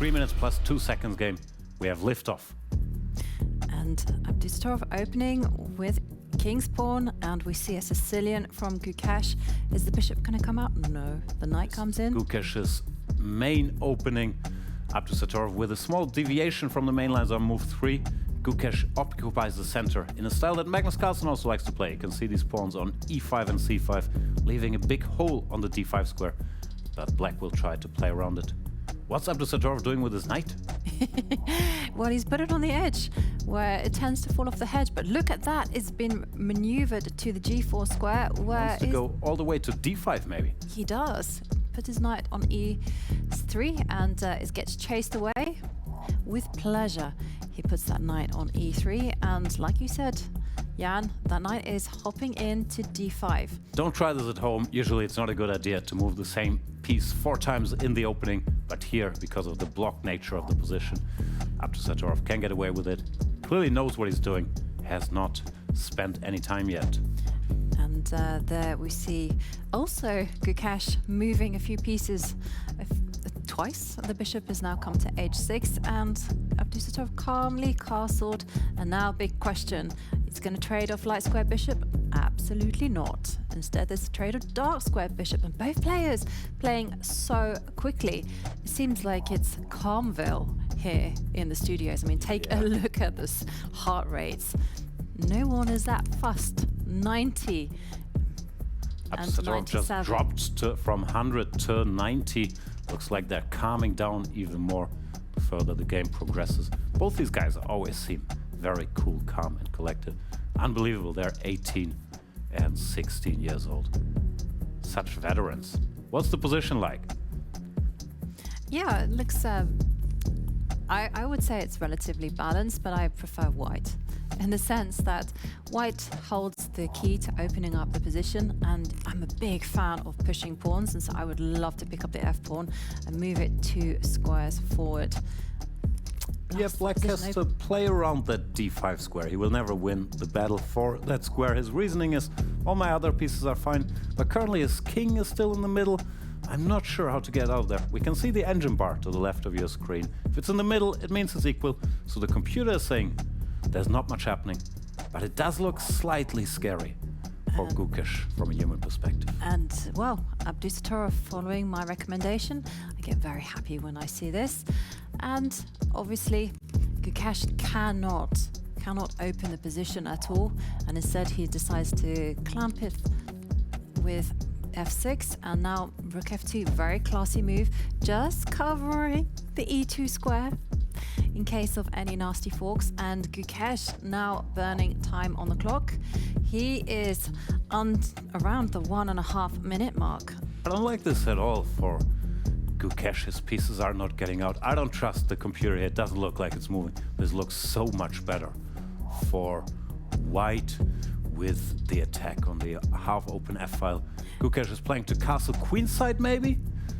3 minutes plus 2 seconds game. We have liftoff. And Abdusattorov opening with King's Pawn, and we see a Sicilian from Gukesh. Is the bishop going to come out? No. The knight comes in. Gukesh's main opening. Abdusattorov with a small deviation from the main lines on move 3. Gukesh occupies the center in a style that Magnus Carlsen also likes to play. You can see these pawns on e5 and c5, leaving a big hole on the d5 square. But black will try to play around it. What's Abdusattorov doing with his knight? Well, he's put it on the edge, where it tends to fall off the hedge. But look at that, it's been maneuvered to the g4 square, where wants to go all the way to d5 maybe. He does. Put his knight on e3 and it gets chased away with pleasure. He puts that knight on e3 and, like you said, Jan, that knight is hopping into d5. Don't try this at home. Usually it's not a good idea to move the same piece 4 times in the opening, but here, because of the block nature of the position, Abdusattorov can get away with it. Clearly knows what he's doing, has not spent any time yet. And there we see also Gukesh moving a few pieces twice. The bishop has now come to h6 and Abdusattorov calmly castled. And now big question, it's going to trade off light square bishop? Absolutely not. Instead there's a trade of dark square bishop, and both players playing so quickly. It seems like it's Calmville here in the studios. I mean, take a look at this heart rates. No one is that fussed. 90 and 97. Just dropped from 100 to 90. Looks like they're calming down even more the further the game progresses. Both these guys always seem very cool, calm and collected. Unbelievable, they're 18 and 16 years old. Such veterans. What's the position like? Yeah, it looks, I would say it's relatively balanced, but I prefer white, in the sense that white holds the key to opening up the position, and I'm a big fan of pushing pawns, and so I would love to pick up the f-pawn and move it 2 squares forward. Yeah, black has to play around that d5 square. He will never win the battle for that square. His reasoning is, all my other pieces are fine, but currently his king is still in the middle. I'm not sure how to get out of there. We can see the engine bar to the left of your screen. If it's in the middle, it means it's equal. So the computer is saying there's not much happening, but it does look slightly scary for Gukesh from a human perspective. And, well, Abdusattorov following my recommendation. I get very happy when I see this. And obviously, Gukesh cannot open the position at all. And instead, he decides to clamp it with f6. And now rook f2, very classy move, just covering the e2 square in case of any nasty forks. And Gukesh now burning time on the clock. He is around the 1.5 minute mark. I don't like this at all for Gukesh. His pieces are not getting out. I don't trust the computer here. It doesn't look like it's moving. This looks so much better for white with the attack on the half-open f-file. Gukesh is playing to castle queenside maybe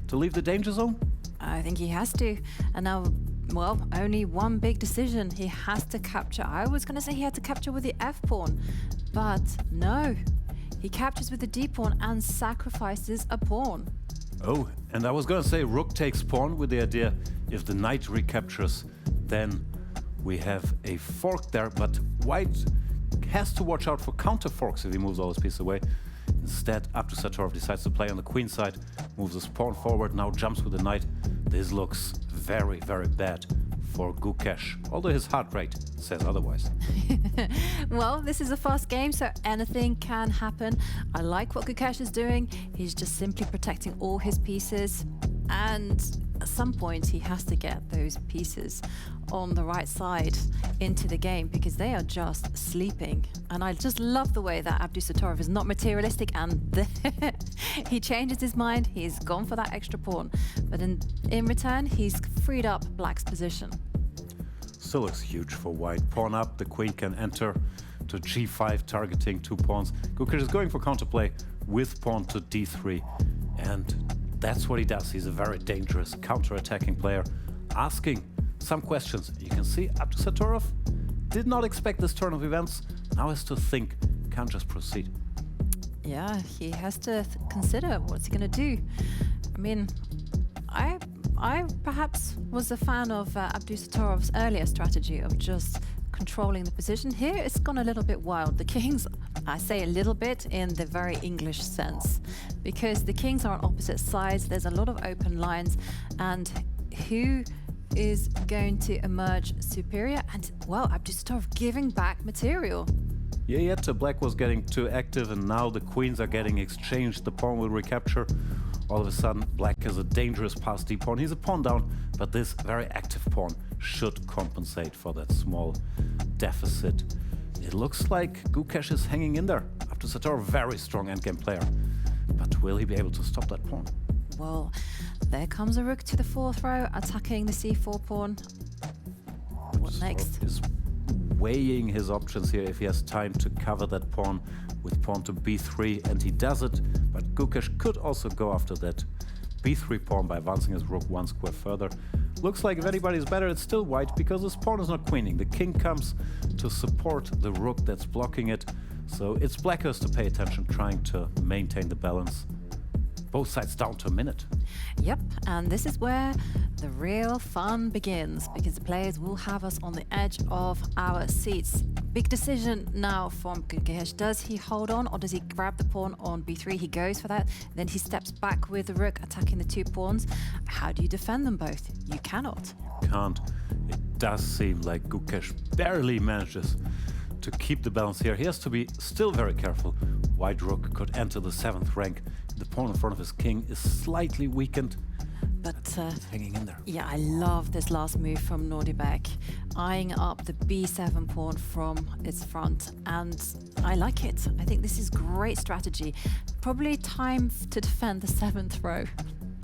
to leave the danger zone? I think he has to. And now, well, only one big decision. He has to capture. I was going to say he had to capture with the f-pawn, but no. He captures with the d-pawn and sacrifices a pawn. Oh, and I was going to say rook takes pawn with the idea if the knight recaptures, then we have a fork there, but white has to watch out for counter forks if he moves all his pieces away. Instead, Abdusattorov decides to play on the queen side, moves his pawn forward, now jumps with the knight. This looks very, very bad for Gukesh, although his heart rate says otherwise. Well, this is a fast game, so anything can happen. I like what Gukesh is doing. He's just simply protecting all his pieces, and at some point he has to get those pieces on the right side into the game because they are just sleeping. And I just love the way that Abdusattorov is not materialistic, and he changes his mind. He's gone for that extra pawn, but in return he's freed up black's position. Still looks huge for white. Pawn up, the queen can enter to g5, targeting 2 pawns. Gukesh is going for counterplay with pawn to d3, and that's what he does. He's a very dangerous counter-attacking player, asking some questions. You can see Abdusattorov did not expect this turn of events, now has to think, can't just proceed. Yeah, he has to consider what's he going to do. I mean, I perhaps was a fan of Abdusattorov's earlier strategy of just controlling the position. Here it's gone a little bit wild. The kings, I say a little bit in the very English sense, because the kings are on opposite sides, there's a lot of open lines, and who is going to emerge superior? And, well, Abdusattorov giving back material. Yeah, yet black was getting too active, and now the queens are getting exchanged. The pawn will recapture. All of a sudden, black is a dangerous pass D pawn. He's a pawn down, but this very active pawn should compensate for that small deficit. It looks like Gukesh is hanging in there. Abdusattorov, very strong endgame player. But will he be able to stop that pawn? Well, there comes a rook to the 4th row, attacking the c4 pawn. What next? Is weighing his options here if he has time to cover that pawn with pawn to b3, and he does it, but Gukesh could also go after that b3 pawn by advancing his rook 1 square further. Looks like if anybody's better, it's still white, because this pawn is not queening. The king comes to support the rook that's blocking it, so it's black who has to pay attention, trying to maintain the balance. Both sides down to a minute. Yep, and this is where the real fun begins, because the players will have us on the edge of our seats. Big decision now from Gukesh. Does he hold on, or does he grab the pawn on b3? He goes for that. Then he steps back with the rook, attacking the 2 pawns. How do you defend them both? You cannot. Can't. It does seem like Gukesh barely manages to keep the balance here. He has to be still very careful. White rook could enter the 7th rank. The pawn in front of his king is slightly weakened, but it's hanging in there. Yeah, I love this last move from Nodirbek, eyeing up the b7 pawn from its front, and I like it. I think this is great strategy. Probably time to defend the 7th row.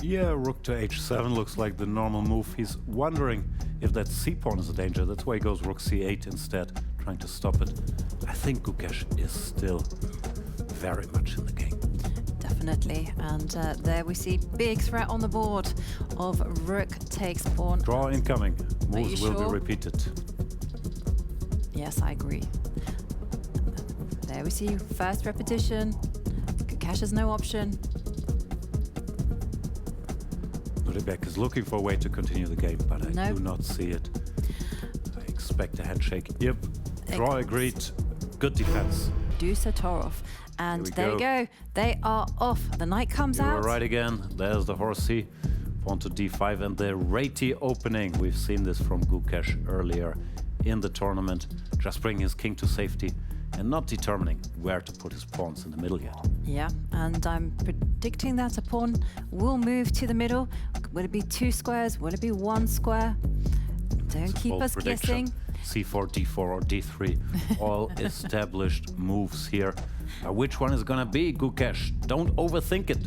Yeah, rook to h7 looks like the normal move. He's wondering if that c-pawn is a danger. That's why he goes rook c8 instead, trying to stop it. I think Gukesh is still very much in the game. Definitely, and there we see big threat on the board of rook takes pawn. Draw incoming. Moves will sure? be repeated. Yes, I agree. There we see first repetition. Gukesh has no option. Nodirbek is looking for a way to continue the game, but I do not see it. I expect a handshake. Yep. Draw agreed. Good defense. Abdusattorov. And there we go. They are off. The knight comes out. You're right again. There's the horsey. Pawn to d5 and the ratty opening. We've seen this from Gukesh earlier in the tournament. Just bringing his king to safety and not determining where to put his pawns in the middle yet. Yeah, and I'm predicting that a pawn will move to the middle. Will it be 2 squares? Will it be 1 square? Don't keep us guessing. c4, d4 or d3. All established moves here. Which one is gonna be, Gukesh? Don't overthink it.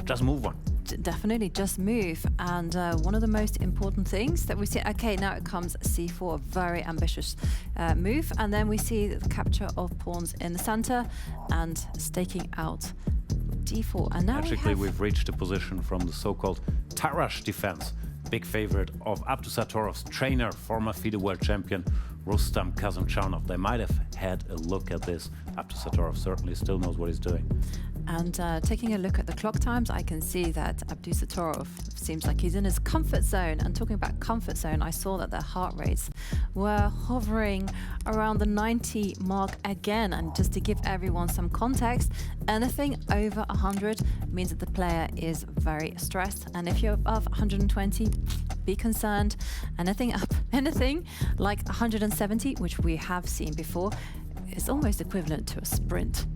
Just move one. Definitely, just move. And one of the most important things that we see. Okay, now it comes c4, a very ambitious move, and then we see the capture of pawns in the center and staking out d4. And now we've reached a position from the so-called Tarrasch defense. Big favorite of Abdusattorov's trainer, former FIDE world champion Rustam Kazimchanov. They might have had a look at this. Abdusattorov certainly still knows what he's doing. And taking a look at the clock times, I can see that Abdusattorov seems like he's in his comfort zone. And talking about comfort zone, I saw that their heart rates were hovering around the 90 mark again. And just to give everyone some context, anything over 100 means that the player is very stressed. And if you're above 120, be concerned. Anything like 170, which we have seen before, is almost equivalent to a sprint.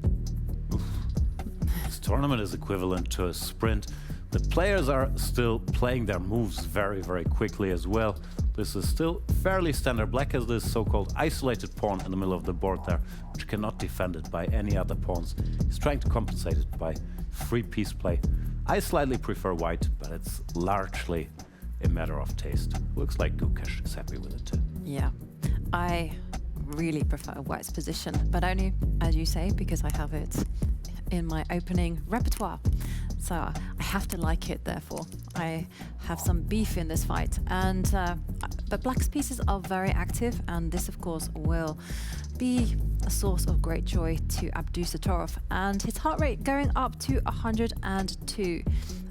This tournament is equivalent to a sprint. The players are still playing their moves very, very quickly as well. This is still fairly standard. Black has this so-called isolated pawn in the middle of the board there, which cannot defend it by any other pawns. He's trying to compensate it by free piece play. I slightly prefer white, but it's largely a matter of taste. Looks like Gukesh is happy with it too. Yeah, I really prefer white's position, but only, as you say, because I have it in my opening repertoire. So I have to like it, therefore. I have some beef in this fight. And but black's pieces are very active, and this, of course, will be a source of great joy to Abdusattorov. And his heart rate going up to 102.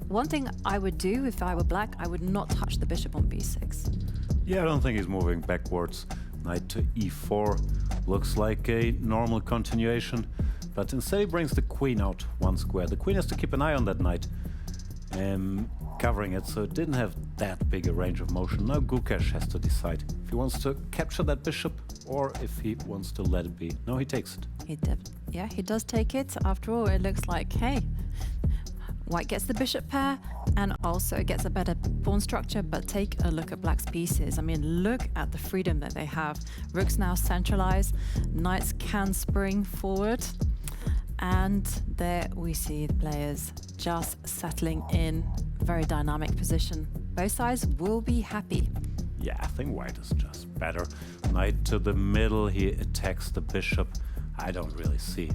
one thing I would do if I were black, I would not touch the bishop on b6. Yeah, I don't think he's moving backwards. Knight to e4 looks like a normal continuation, but instead he brings the queen out one square. The queen has to keep an eye on that knight, covering it, so it didn't have that big a range of motion. Now Gukesh has to decide if he wants to capture that bishop or if he wants to let it be. No, he takes it. He does take it. After all, it looks like, hey, white gets the bishop pair and also gets a better pawn structure, but take a look at black's pieces. I mean, look at the freedom that they have. Rook's now centralized, knights can spring forward, and there we see the players just settling in. Very dynamic position. Both sides will be happy. Yeah, I think white is just better. Knight to the middle, he attacks the bishop. I don't really see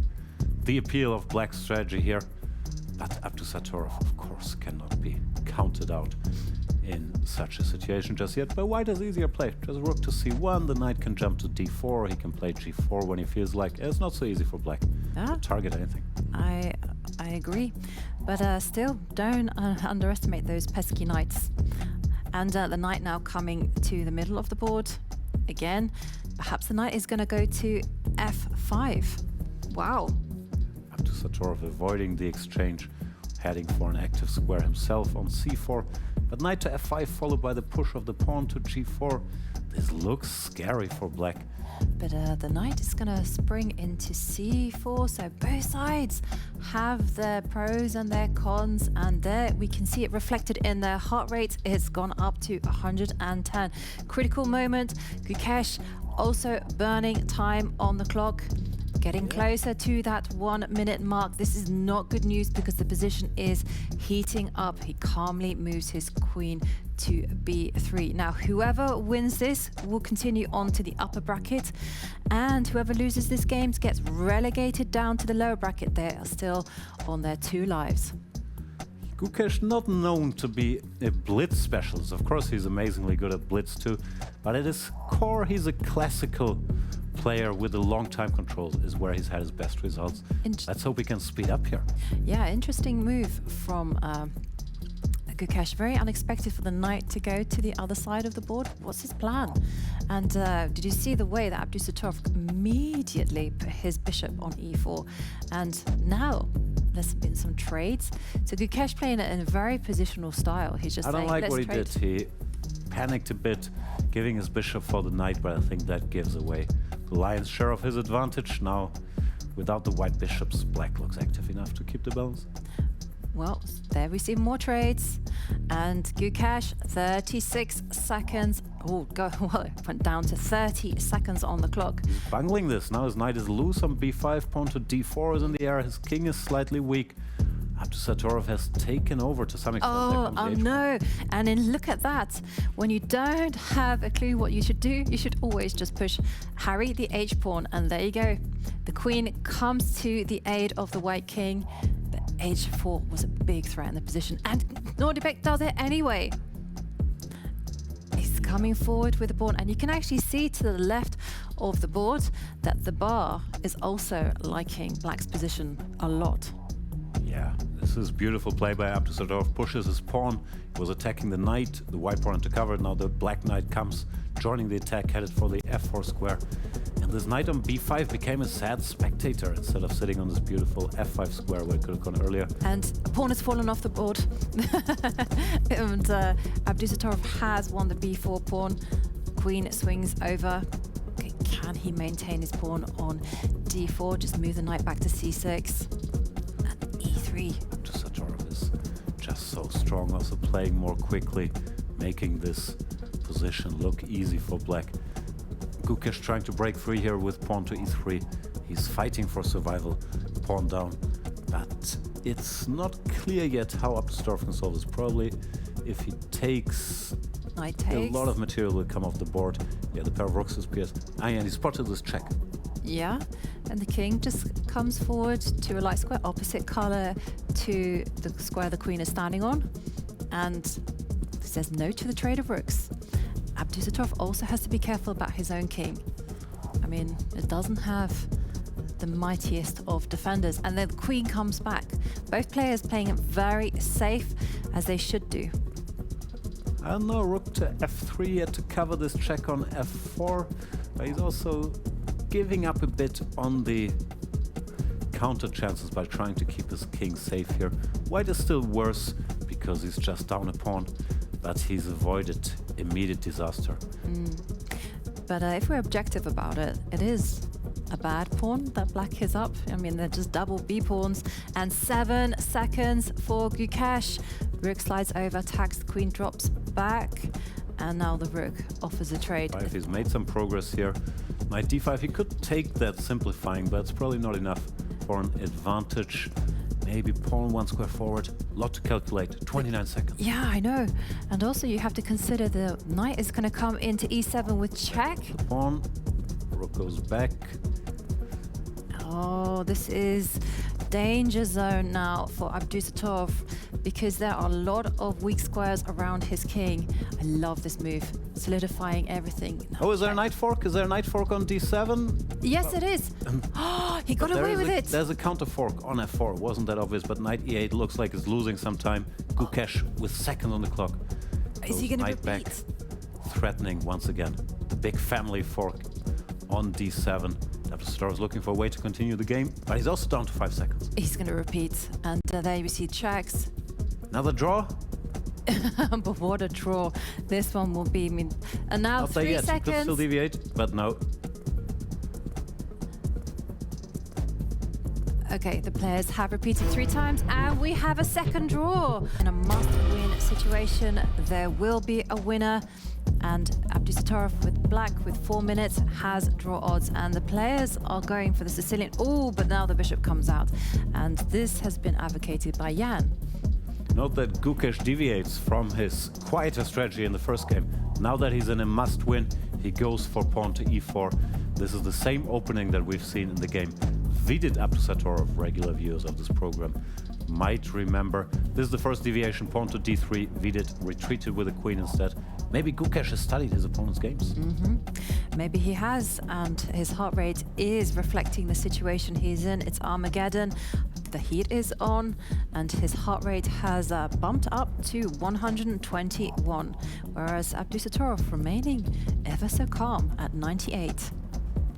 the appeal of black's strategy here. But Abdusattorov, of course, cannot be counted out in such a situation just yet. But white has easier play. Just rook to c1, the knight can jump to d4, he can play g4 when he feels like. It's not so easy for black to target anything. I agree. But still, don't underestimate those pesky knights. And the knight now coming to the middle of the board. Again, perhaps the knight is going to go to f5. Wow. Abdusattorov avoiding the exchange, heading for an active square himself on c4, but knight to f5 followed by the push of the pawn to g4. This looks scary for black. But the knight is going to spring into c4, so both sides have their pros and their cons, and there we can see it reflected in their heart rate. It's gone up to 110. Critical moment. Gukesh also burning time on the clock. Getting closer to that 1 minute mark. This is not good news because the position is heating up. He calmly moves his queen to b3. Now, whoever wins this will continue on to the upper bracket, and whoever loses this game gets relegated down to the lower bracket. They are still on their 2 lives. Gukesh not known to be a blitz specialist. Of course, he's amazingly good at blitz too, but at his core, he's a classical player with a long time control is where he's had his best results. Let's hope he can speed up here. Yeah, interesting move from Gukesh. Very unexpected for the knight to go to the other side of the board. What's his plan? And did you see the way that Abdusattorov immediately put his bishop on e4? And now there's been some trades. So Gukesh playing it in a very positional style. He's just I don't saying, like let's what he trade. did. He panicked a bit, giving his bishop for the knight, but I think that gives away the lion's share of his advantage. Now, without the white bishops, black looks active enough to keep the balance. Well, there we see more trades. And Gukesh, 36 seconds. Oh, well, it went down to 30 seconds on the clock. He's bungling this. Now his knight is loose on b5, pawn to d4 is in the air. His king is slightly weak. Abdusattorov has taken over to some extent. Oh no. And then look at that. When you don't have a clue what you should do, you should always just push Harry the h-pawn. And there you go. The queen comes to the aid of the white king. But h4 was a big threat in the position. And Nodirbek does it anyway. He's coming forward with the pawn. And you can actually see to the left of the board that the bar is also liking black's position a lot. Yeah, this is beautiful play by Abdusattorov. Pushes his pawn. He was attacking the knight. The white pawn into cover. Now the black knight comes, joining the attack, headed for the f4 square. And this knight on b5 became a sad spectator instead of sitting on this beautiful f5 square where it could have gone earlier. And a pawn has fallen off the board. And Abdusattorov has won the b4 pawn. Queen swings over. Okay, can he maintain his pawn on d4? Just move the knight back to c6. Abdusattorov is just so strong, also playing more quickly, making this position look easy for black. Gukesh trying to break free here with pawn to e3. He's fighting for survival, pawn down, but it's not clear yet how Abdusattorov can solve this. Probably if he takes, knight takes. A lot of material will come off the board. Yeah, the pair of rooks appears. And he spotted this check. Yeah, and the king just comes forward to a light square opposite color to the square the queen is standing on, and says no to the trade of rooks. Abdusattorov also has to be careful about his own king. I mean, it doesn't have the mightiest of defenders. And then the queen comes back. Both players playing it very safe, as they should do. I don't know, rook to f3 yet to cover this check on f4, but he's also giving up a bit on the counter chances by trying to keep his king safe here. White is still worse because he's just down a pawn, but he's avoided immediate disaster. But if we're objective about it, it is a bad pawn that black is up. I mean, they're just double B pawns. And 7 seconds for Gukesh. Rook slides over, attacks, the queen drops back, and now the rook offers a trade. He's made some progress here. Knight d5, he could take that simplifying, but it's probably not enough for an advantage. Maybe pawn 1 square forward. Lot to calculate. 29 seconds. Yeah, I know. And also you have to consider the knight is going to come into e7 with check. The pawn. Rook goes back. Oh, this is danger zone now for Abdusattorov, because there are a lot of weak squares around his king. I love this move, solidifying everything. Oh, is there a knight fork? Is there a knight fork on d7? Yes, it is. Oh, he got away with it. There's a counter fork on f4. Wasn't that obvious? But knight e8 looks like it's losing some time. Gukesh with seconds on the clock. Is he going to repeat? Back, threatening once again. The big family fork on d7. Abdusattorov is looking for a way to continue the game, but he's also down to 5 seconds. He's going to repeat, and there you see checks. Another draw? But what a draw this one will be. I mean, and now Not 3 there yet. seconds. He could still deviate, but no. Okay, the players have repeated 3 times, and we have a second draw. In a must-win situation, there will be a winner. And Abdusattorov with black with 4 minutes has draw odds, and the players are going for the Sicilian. Oh, but now the bishop comes out, and this has been advocated by Jan. Note that Gukesh deviates from his quieter strategy in the first game. Now that he's in a must-win, he goes for pawn to e4. This is the same opening that we've seen in the game. Vidit Abdusattorov, regular viewers of this program, might remember. This is the first deviation, pawn to d3. Vidit retreated with the queen instead. Maybe Gukesh has studied his opponent's games. Maybe he has, and his heart rate is reflecting the situation he's in. It's Armageddon. The heat is on, and his heart rate has bumped up to 121, whereas Abdusattorov remaining ever so calm at 98.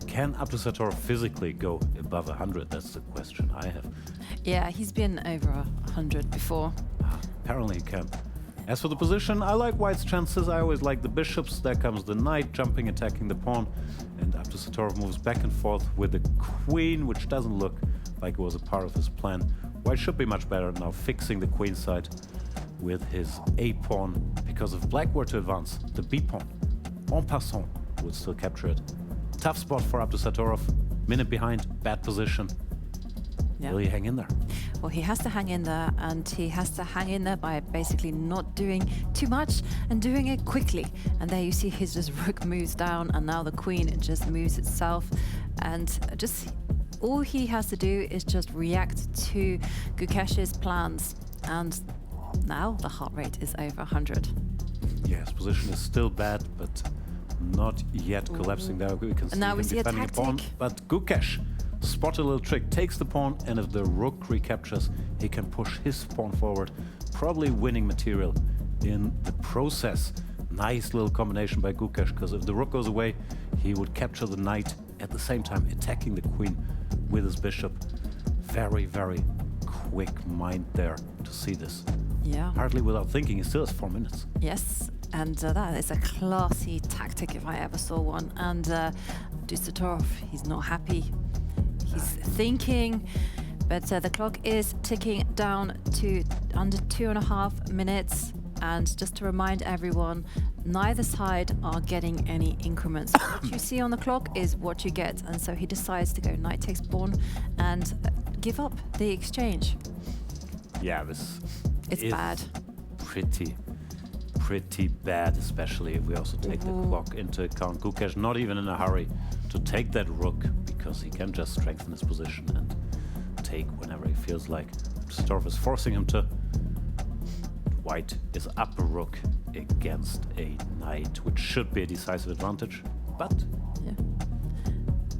Can Abdusattorov physically go above 100? That's the question I have. Yeah, he's been over 100 before. Apparently he can. As for the position, I like White's chances. I always like the bishops. There comes the knight, jumping, attacking the pawn. And Abdusattorov moves back and forth with the queen, which doesn't look like it was a part of his plan. White should be much better now, fixing the queen side with his a-pawn. Because if black were to advance, the b-pawn, en passant, would still capture it. Tough spot for Abdusattorov. Minute behind, bad position. Yeah. Will he hang in there? Well, he has to hang in there, and he has to hang in there by basically not doing too much and doing it quickly. And there you see his just rook moves down, and now the queen just moves itself. And just all he has to do is just react to Gukesh's plans. And now the heart rate is over 100. Yes, position is still bad, but not yet collapsing there. We can see now him we see a defending the pawn. tactic. But Gukesh spot a little trick, takes the pawn, and if the rook recaptures, he can push his pawn forward, probably winning material in the process. Nice little combination by Gukesh, because if the rook goes away, he would capture the knight, at the same time attacking the queen with his bishop. Very, very quick mind there to see this. Yeah. Hardly without thinking, he still has 4 minutes. Yes, and that is a classy tactic if I ever saw one. And Abdusattorov, he's not happy. He's thinking, but the clock is ticking down to under 2.5 minutes. And just to remind everyone, neither side are getting any increments. What you see on the clock is what you get. And so he decides to go knight takes pawn and give up the exchange. Yeah, this It's is bad. Pretty bad, especially if we also take the clock into account. Gukesh not even in a hurry to take that rook, because he can just strengthen his position and take whenever he feels like. Abdusattorov is forcing him to. White is up a rook against a knight, which should be a decisive advantage, but Yeah.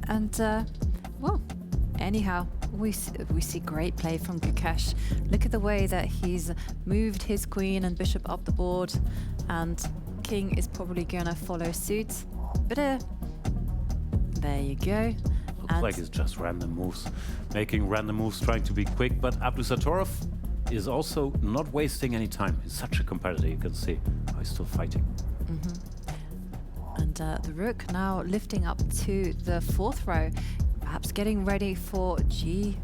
And, well, Anyhow, we see great play from Gukesh. Look at the way that he's moved his queen and bishop up the board, and king is probably gonna follow suit. But there you go. Looks like it's just random moves, making random moves, trying to be quick. But Abdusattorov is also not wasting any time. He's such a competitor, you can see. Oh, he's still fighting. And the rook now lifting up to the 4th row, perhaps getting ready for G3,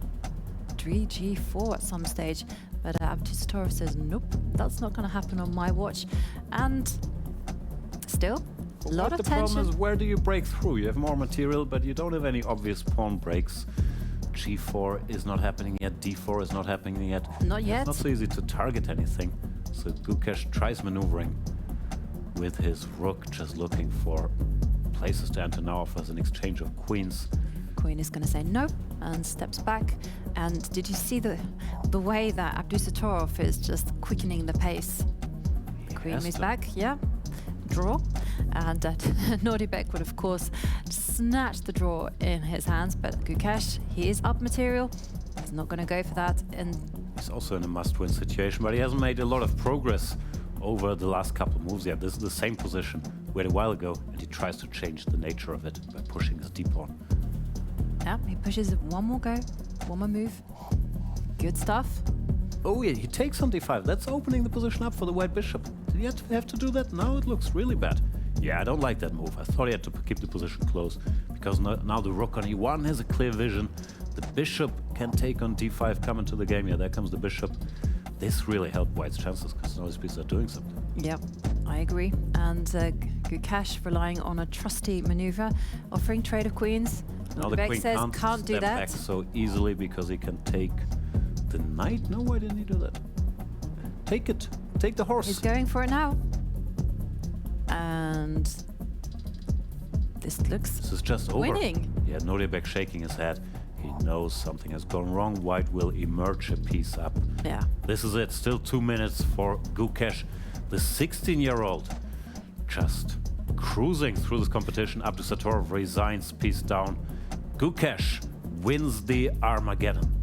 G4 at some stage. But Abdusattorov says, nope, that's not going to happen on my watch. And still, a lot of the tension. problem is, where do you break through? You have more material, but you don't have any obvious pawn breaks. G4 is not happening yet, D4 is not happening yet. Not yet. It's not so easy to target anything. So Gukesh tries maneuvering with his rook, just looking for places to enter now, offers an exchange of queens. Queen is going to say no and steps back. And did you see the way that Abdusattorov is just quickening the pace? The queen moves back, yeah, draw. And Nodirbek would, of course, snatch the draw in his hands, but Gukesh, he is up material. He's not going to go for that. And he's also in a must-win situation, but he hasn't made a lot of progress over the last couple of moves yet. This is the same position we had a while ago, and he tries to change the nature of it by pushing his d-pawn. Yeah, he pushes one more go, one more move. Good stuff. Oh yeah, he takes on d5. That's opening the position up for the white bishop. Did he have to do that? Now it looks really bad. Yeah, I don't like that move. I thought he had to keep the position close, because now the rook on e1 has a clear vision. The bishop can take on d5, come into the game. Yeah, there comes the bishop. This really helped white's chances, because now these pieces are doing something. Yep, I agree. And Gukesh relying on a trusty maneuver, offering trade of queens. Now the queen says can't do step that back so easily, because he can take the knight. No, why didn't he do that? Take it. Take the horse. He's going for it now. And this is just over. Winning. Yeah, Nodirbek shaking his head. He knows something has gone wrong. White will emerge a piece up. Yeah. This is it. Still 2 minutes for Gukesh, the 16-year-old, just cruising through this competition. Abdusattorov resigns, piece down. Gukesh wins the Armageddon.